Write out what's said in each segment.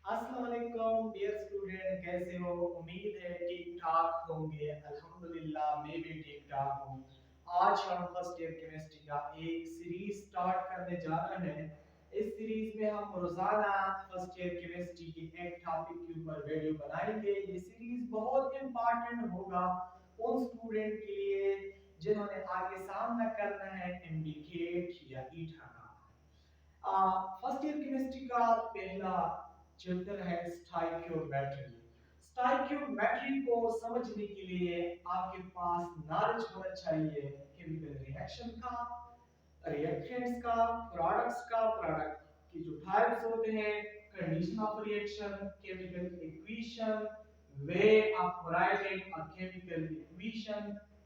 अस्सलाम वालेकुम dear student, कैसे हो? उम्मीद है ठीक ठाक होंगे। अल्हम्दुलिल्लाह मैं भी ठीक ठाक हूँ। आज हम फर्स्ट ईयर केमिस्ट्री का एक सीरीज स्टार्ट करने जा रहे हैं। इस सीरीज में हम रोजाना फर्स्ट ईयर केमिस्ट्री के एक टॉपिक के ऊपर वीडियो बनाएंगे। ये सीरीज बहुत इंपॉर्टेंट होगा उन स्टूडेंट के लिए जिन्होंने आगे सामना करना है एमडीकेट या ईटा का। फर्स्ट ईयर केमिस्ट्री का पहला चैप्टर है स्टाइकियोमेट्री। स्टाइकियोमेट्री को समझने के लिए आपके पास नॉलेज होना चाहिए केमिकल रिएक्शन का, रिएक्टेंट्स का, प्रोडक्ट्स का, प्रोडक्ट की जो टाइप्स होते हैं, condition of reaction, chemical equation, way of writing a chemical equation,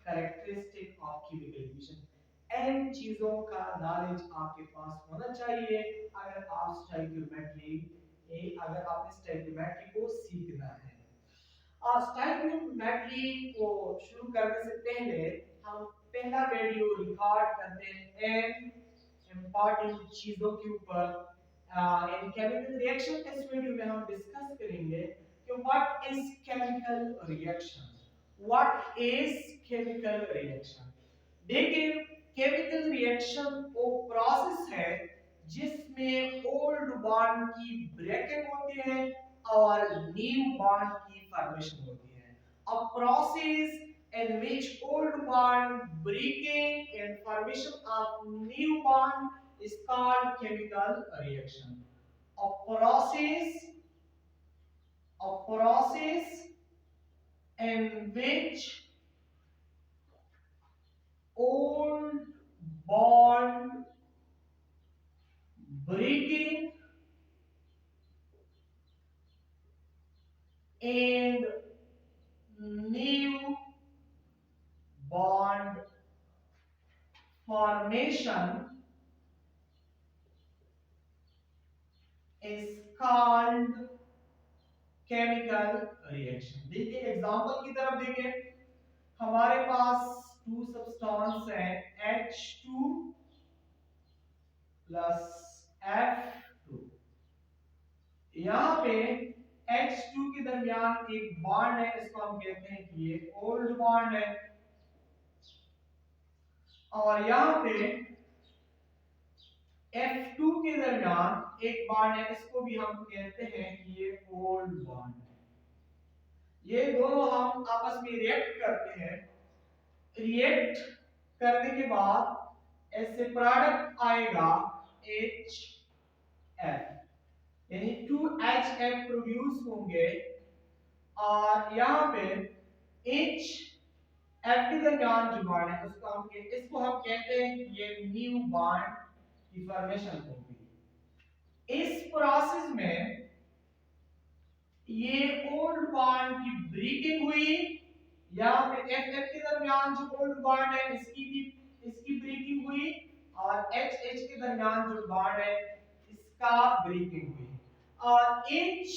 characteristic of chemical equation. इन चीजों का नॉलेज आपके पास होना चाहिए अगर आप अगर आपने स्टोइकियोमेट्री को सीखना है। स्टोइकियोमेट्री को शुरू करने से पहले हम पहला वीडियो रिकॉर्ड करते हैं इन इंपॉर्टेंट चीजों के ऊपर। इन केमिकल रिएक्शन इस वीडियो में हम डिस्कस करेंगे कि what is chemical reaction. What is chemical reaction? देखिए, केमिकल रिएक्शन वो प्रोसेस है जिसमें ओल्ड बॉन्ड की ब्रेकिंग होती है और न्यू बॉन्ड की फॉर्मेशन होती है। A process in which old bond breaking and formation of new bond is called chemical reaction. A process, a process in which old bond breaking and new bond formation is called chemical reaction. देखिए example की तरफ देखिए, हमारे पास to substance है H2 plus F2। यहाँ पे H2 के दरमियान एक बॉन्ड है, इसको हम कहते हैं कि ये ओल्ड बॉन्ड है। और यहाँ पे F2 के दरमियान एक बॉन्ड है, इसको भी हम कहते हैं कि ये ओल्ड बॉन्ड है। ये दोनों हम आपस में रिएक्ट करते हैं। रिएक्ट करने के बाद ऐसे प्रोडक्ट आएगा HF, यानी 2HF प्रोड्यूस होंगे। और यहाँ पे HF के दरमियान जो बॉन्ड है इसको हम कहते हैं कि ये न्यू बॉन्ड की फॉर्मेशन होगी। इस प्रोसेस में ये ओल्ड बॉन्ड की ब्रेकिंग हुई। यहाँ पे FF के दरमियान जो ओल्ड बॉन्ड है इसकी ब्रेकिंग हुई और HH के दरमियान जो बॉन्ड है इसका ब्रेकिंग हुई और H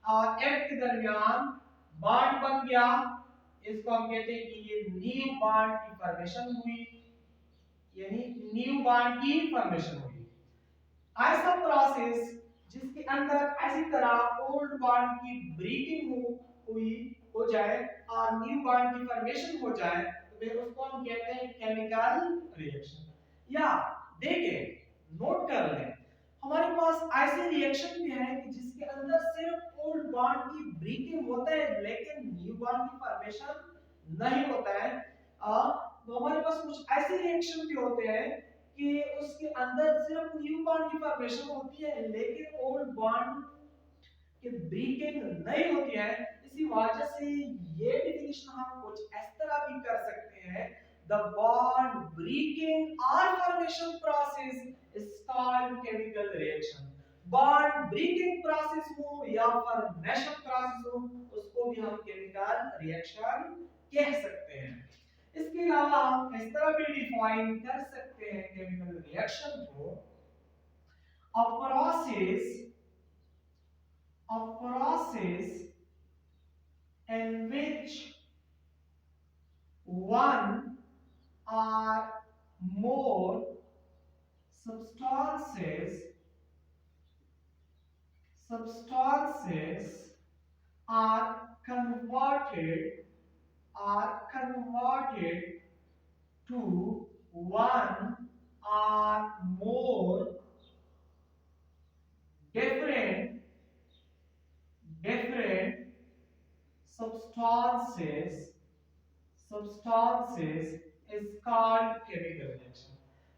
और F के दरमियान बॉन्ड बन गया। इसको हम कहते हैं कि ये न्यू बॉन्ड की फॉर्मेशन हुई, यानी न्यू बॉन्ड की फॉर्मेशन हुई। ऐसा प्रोसेस जिसके अंदर ऐसी तरह ओल्ड बॉन्ड की ब्रेकिंग हुई हो जाए और न्यू बॉन्ड की फॉर्मेशन हो जाए तो फिर उसको हम कहते हैं केमिकल रिएक्शन। या देखिए, नोट कर लें, हमारे पास ऐसे रिएक्शन भी है कि जिसके अंदर सिर्फ ओल्ड बॉन्ड की ब्रेकिंग होता है लेकिन न्यू बॉन्ड की फॉर्मेशन नहीं होता है। तो हमारे पास कुछ ऐसे रिएक्शन भी होते हैं कि उसके अंदर सिर्फ न्यू बॉन्ड की फॉर्मेशन होती है लेकिन ओल्ड बॉन्ड की ब्रेकिंग नहीं होती है। इसी वजह से ये डेफिनेशन हम कुछ इस तरह भी कर सकते हैं, द बॉन्ड ब्रेकिंग और formation process is called chemical reaction. Bond breaking process हो या फॉर्मेशन प्रोसेस हो उसको भी हम केमिकल रिएक्शन कह सकते हैं। इसके अलावा हम इस तरह भी डिफाइन कर सकते हैं केमिकल रिएक्शन को, a process in which one or more substances substances are converted to one or more different different substances is called chemical reaction.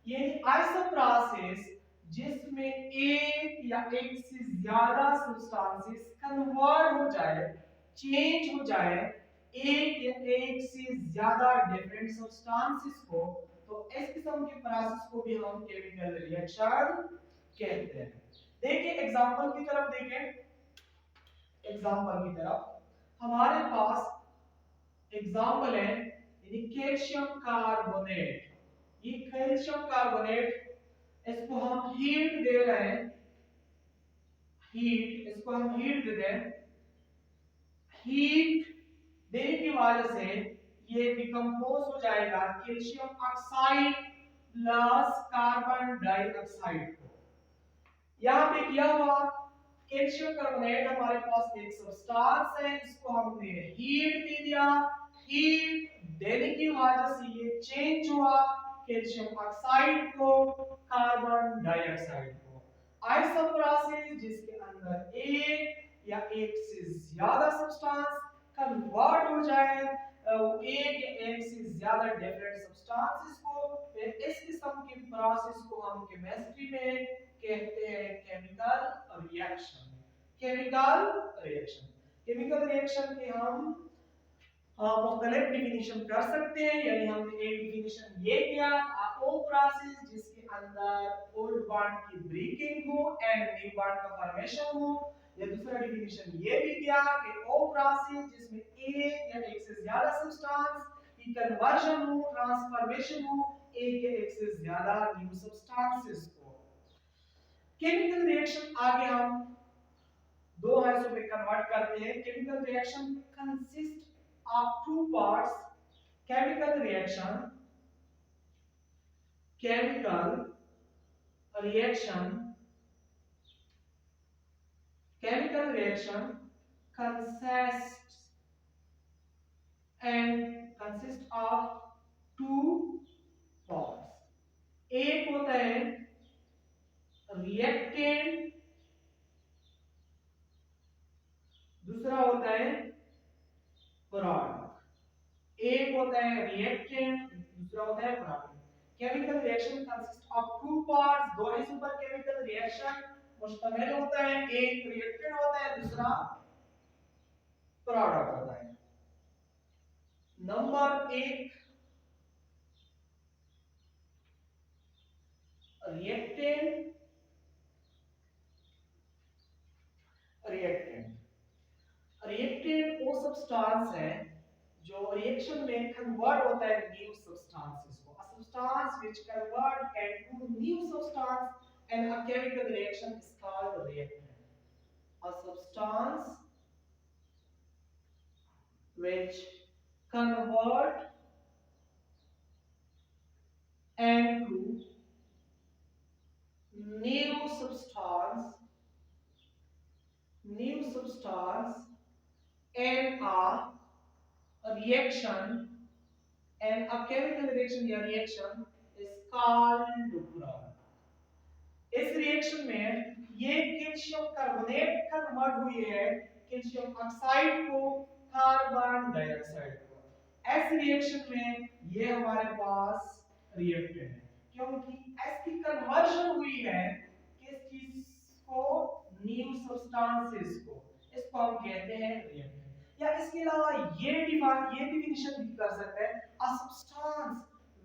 यानी आइसोप्रोसेस जिसमें एक या एक से ज्यादा सब्सटेंसेस कन्वर्ट हो जाए, चेंज हो जाए एक या एक से ज्यादा डिफरेंट सब्सटेंसेस को, तो इस किस्म के प्रोसेस को भी हम केमिकल रिएक्शन कहते हैं। देखिए एग्जांपल की तरफ देखें, एग्जांपल की तरफ हमारे पास एग्जाम्पल है यानी कैल्शियम कार्बोनेट। ये कैल्शियम कार्बोनेट, इसको हम हीट दे रहे हैं, इसको हम हीट दे दें, हीट देने की वजह से ये डिकम्पोज हो जाएगा calcium oxide plus carbon dioxide को। यहां पे क्या हुआ, कैल्शियम कार्बोनेट हमारे पास एक सब्सटेंस है, इसको हमने हीट दे दिया, हीट देने की वजह से ये चेंज हुआ कैल्शियम ऑक्साइड को कार्बन डाइऑक्साइड को। आइसोप्रोसेस जिसके अंदर एक या एक से ज्यादा सब्सटेंस कन्वर्ट हो जाए, एक या एक से ज्यादा डिफरेंट सब्सटेंसेस को, फिर इस किस्म के प्रोसेस को हम केमिस्ट्री में कहते हैं chemical reaction. Chemical reaction, chemical reaction के हम मुख्तलिफ डिफिनीशन कर सकते हैं। यानी हमने एक डिफिनीशन ये किया, वो प्रोसेस जिसके अंदर ओल्ड बॉन्ड की ब्रेकिंग हो एंड न्यू बॉन्ड का फॉर्मेशन हो। या दूसरा डिफिनीशन ये भी किया कि वो प्रोसेस जिसमें एक या एक से ज्यादा सब्सटेंस की कन्वर्जन हो, ट्रांसफॉर्मेशन हो एक या एक से ज्यादा न्यू सब्सटेंसेस को। केमिकल रिएक्शन आगे हम दो हिस्सों में कन्वर्ट करते हैं। Chemical reaction consist of two parts: chemical reaction consists of two parts. एक होता है reactant, दूसरा होता है प्रोडक्ट। एक होता है रिएक्टेंट, दूसरा होता है product. Chemical reaction consist of two parts, दो हिस्सों पर केमिकल रिएक्शन मुश्तमिल होता है, एक रिएक्टेंट होता है, दूसरा प्रोडक्ट होता है। नंबर एक, रिएक्टेंट रिएक्टेंट वो सब्सटेंस है जो रिएक्शन में कन्वर्ट होता है न्यू सब्सटेंसेस को। A substance which convert into new substance in a chemical reaction is called a reactant. A substance which convert into new substance in a reaction, and a chemical reaction या reaction is called product. इस reaction में ये calcium carbonate convert हुई है calcium oxide को carbon dioxide को। इस reaction में ये हमारे पास रिएक्टेंट है, क्योंकि इसकी कन्वर्जन हुई है किस चीज को, न्यू सब्सटेंसेस को। इसको हम कहते हैं रिएक्टेंट। या इसके अलावा ये डिफिनेशन भी कर सकते हैं, a substance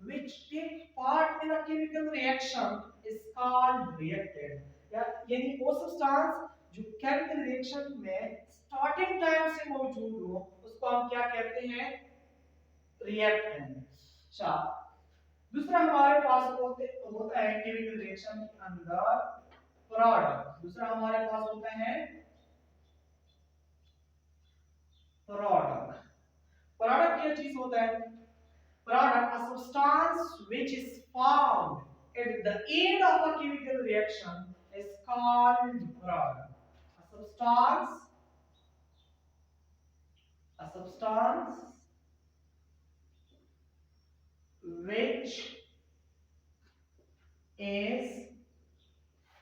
which take part in a chemical reaction is called reactant. यानी वो सब्सटेंस जो केमिकल रिएक्शन में स्टार्टिंग टाइम से मौजूद हो उसको हम क्या कहते हैं, रिएक्टेंट। अच्छा, दूसरा हमारे पास होता है केमिकल रिएक्शन के अंदर प्रोडक्ट। दूसरा हमारे पास होता है प्रोडक्ट क्या चीज होता है, product, a substance which is found at the end of a chemical reaction is called product. A substance which is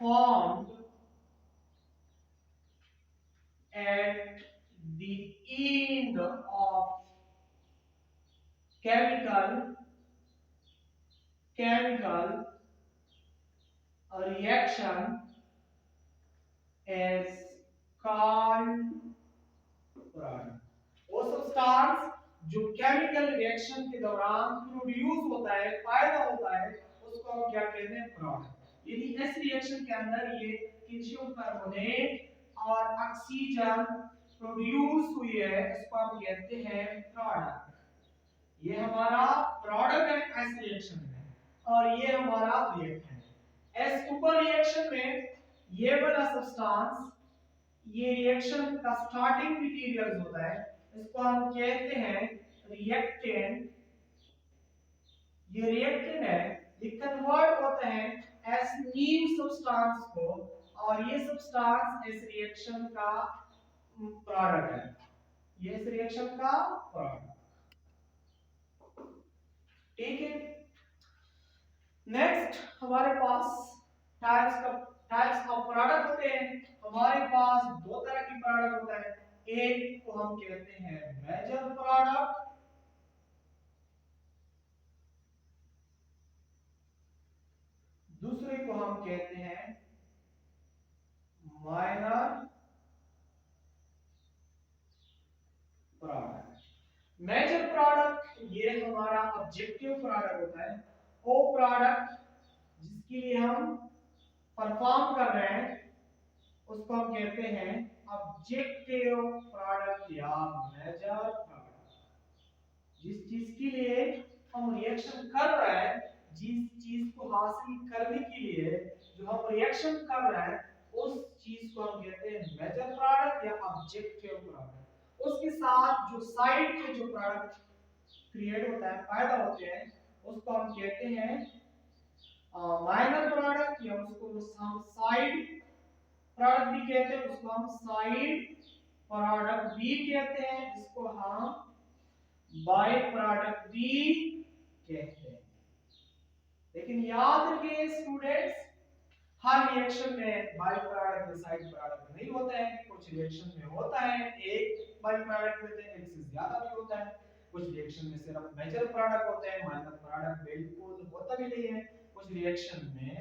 formed at the end of chemical reaction is called product। वो substance जो chemical reaction के दौरान produce होता है, पैदा होता है, उसको हम क्या कहते हैं? प्रोडक्ट। यानी इस रिएक्शन के अंदर ये कैल्शियम कार्बोनेट और ऑक्सीजन प्रोड्यूस हुई है, इसको हम कहते हैं प्रोडक्ट। ये हमारा प्रोडक्ट है इस रिएक्शन में और ये हमारा रिएक्टेंट है। इस ऊपर रिएक्शन में ये वाला सब्सटेंस, ये रिएक्शन का स्टार्टिंग मटेरियल होता है, इसको हम कहते हैं रिएक्टेंट। ये रिएक्टेंट है, ये कन्वर्ट होते हैं एस न्यू सब्सटेंस को और ये सब्सटेंस इस रिएक्शन का प्रोडक्ट है। ये इस रिएक्शन का प्रोडक्ट, ठीक है। नेक्स्ट हमारे पास टाइप्स ऑफ प्रोडक्ट होते हैं। हमारे पास दो तरह की प्रोडक्ट होता है। एक को हम कहते हैं मेजर प्रोडक्ट, दूसरे को हम कहते हैं माइनर प्रोडक्ट। मेजर प्रोडक्ट ये हमारा ऑब्जेक्टिव प्रोडक्ट होता है। वो प्रोडक्ट जिसके लिए हम परफॉर्म कर रहे हैं उसको हम कहते हैं ऑब्जेक्टिव प्रोडक्ट या मेजर प्रोडक्ट। जिस चीज के लिए हम रिएक्शन कर रहे हैं, जिस चीज को हासिल करने के लिए जो हम रिएक्शन कर रहे हैं, उस चीज को हम कहते हैं मेजर प्रोडक्ट या ऑब्जेक्टिव प्रोडक्ट। उसके साथ जो साइड के जो प्रोडक्ट क्रिएट होता है, पैदा होते हैं, उसको हम कहते हैं माइनर प्रोडक्ट या उसको हम साइड प्रोडक्ट भी कहते हैं, उसको हम साइड प्रोडक्ट भी कहते हैं, इसको हम बाय प्रोडक्ट भी कहते हैं। लेकिन याद रखिए स्टूडेंट्स, हर रिएक्शन में बाय प्रोडक्ट या साइड प्रोडक्ट नहीं होता है। कुछ रिएक्शन में होता है एक बाय प्रोडक्ट होते हैं, एक से ज्यादा भी होता है। कुछ रिएक्शन में सिर्फ मेजर प्रोडक्ट होते हैं, माइनर प्रोडक्ट बिल्कुल होता भी नहीं है कुछ रिएक्शन में,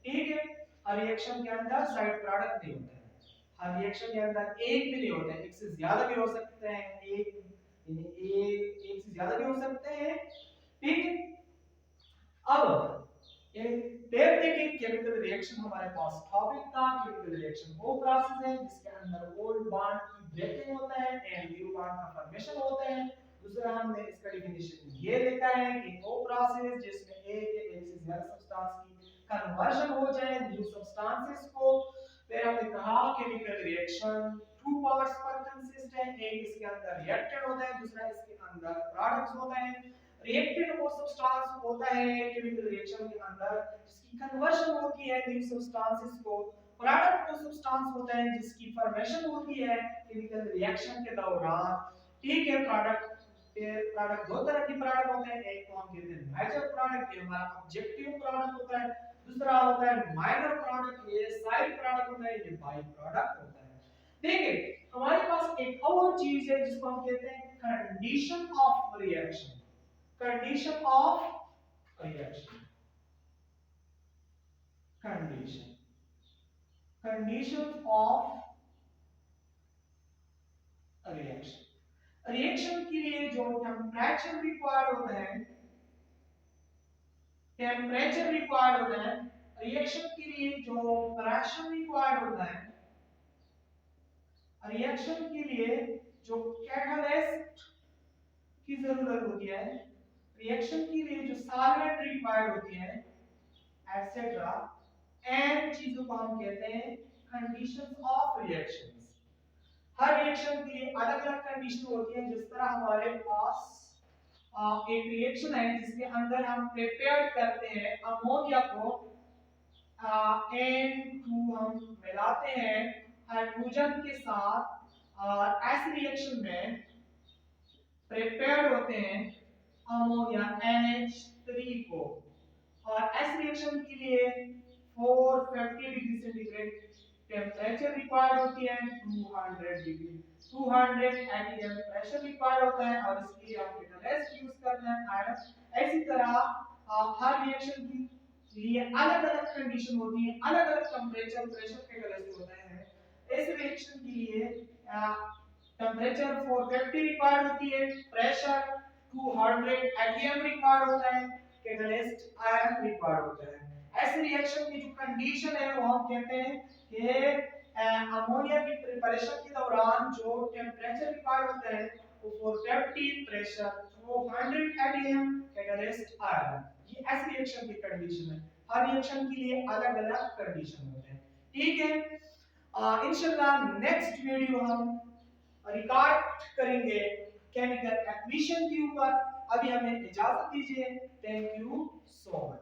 ठीक है। हर रिएक्शन के अंदर साइड प्रोडक्ट नहीं होता है। हर रिएक्शन के अंदर एक भी नहीं होता है, एक से ज्यादा भी हो सकते हैं, एक से ज्यादा भी हो सकते हैं, ठीक है। अब फिर देखिए केमिकल रिएक्शन हमारे पास टॉपिक था। केमिकल रिएक्शन वो प्रोसेस है जिसके अंदर ओल्ड बॉन्ड की ब्रेकिंग होता है एंड न्यू बॉन्ड का फॉर्मेशन होता है। दूसरा हमने इसका डेफिनेशन ये देखा है कि वो प्रोसेस जिसमें एक से ज्यादा सब्सटेंस की कन्वर्जन हो जाए न्यू सब्सटेंसेस को। फिर हमने कहा केमिकल रिएक्शन टू पार्ट्स पर कंसिस्ट है, एक इसके अंदर रिएक्टेंट होता है, दूसरा इसके अंदर प्रोडक्ट्स होता है। रिएक्टेंट वो सब्सटेंस होता है केमिकल रिएक्शन के अंदर जिसकी कन्वर्जन होती है न्यू सब्सटेंसेस को। प्रोडक्ट वो सब्सटेंस होता है जिसकी फॉर्मेशन होती है केमिकल रिएक्शन के दौरान, ठीक है। प्रोडक्ट दो तरह के प्रोडक्ट होते हैं, एक को हम कहते हैं मेजर प्रोडक्ट, ये हमारा ऑब्जेक्टिव प्रोडक्ट होता है। दूसरा होता है माइनर प्रोडक्ट, ये साइड प्रोडक्ट होता है, ये बाय प्रोडक्ट होता है। देखिए हमारे पास एक और चीज है जिसको हम कहते हैं condition of reaction. Condition of reaction, condition of reaction. Reaction के लिए जो टेम्परेचर रिक्वायर्ड होता है, टेम्परेचर रिक्वायर्ड होता है, रिएक्शन के लिए जो प्रेशर रिक्वायर्ड होता है, रिएक्शन के लिए जो कैटलिस्ट की जरूरत होती है, रिएक्शन के लिए जो सॉल्वेंट रिक्वायर्ड होती है, एटसेट्रा, एंड चीजों को हम कहते हैं conditions of reactions. Her reaction के लिए अलग अलग कंडीशन होती है। जिस तरह हमारे पास एक रिएक्शन है जिसके अंदर हम प्रिपेयर करते हैं अमोनिया को N2 हम मिलाते हैं हाइड्रोजन के साथ एस रिएक्शन में प्रिपेयर्ड होते हैं अमोनिया NH3 को, और एस रिएक्शन के लिए 450 डिग्री सेंटीग्रेड टेम्परेचर रिक्वायर्ड होती है, 200 डिग्री 200 atm प्रेशर रिक्वायर्ड होता है, और इसलिए हम कैटलिस्ट यूज करते हैं आयरन। इसी तरह हर रिएक्शन की लिए अलग अलग कंडीशन होती है, अलग अलग टेम्परेचर प्रेशर कैटलिस्ट होते हैं। इस रिएक्शन के लिए टेम्परेचर 450 रिक्वायर्ड होती है, प्रेशर 200 atm रिक्वायर्ड होता है, कैटलिस्ट आयरन रिक्वायर्ड होता है। ऐसे रिएक्शन की जो कंडीशन है वो हम कहते हैं कि अमोनिया की प्रिपरेशन के दौरान जो टेम्परेचर रिक्वायर्ड होता है वो 450, प्रेशर 200 atm, कैटलिस्ट आयरन। ये ऐसी रिएक्शन की कंडीशन है, हर रिएक्शन के लिए अलग अलग कंडीशन होते हैं। ठीक है, इंशाल्लाह नेक्स्ट वीडियो हम रिकॉर्ड करेंगे केमिकल एक्वेशन के ऊपर। अभी हमें इजाजत दीजिए, थैंक यू सो मच।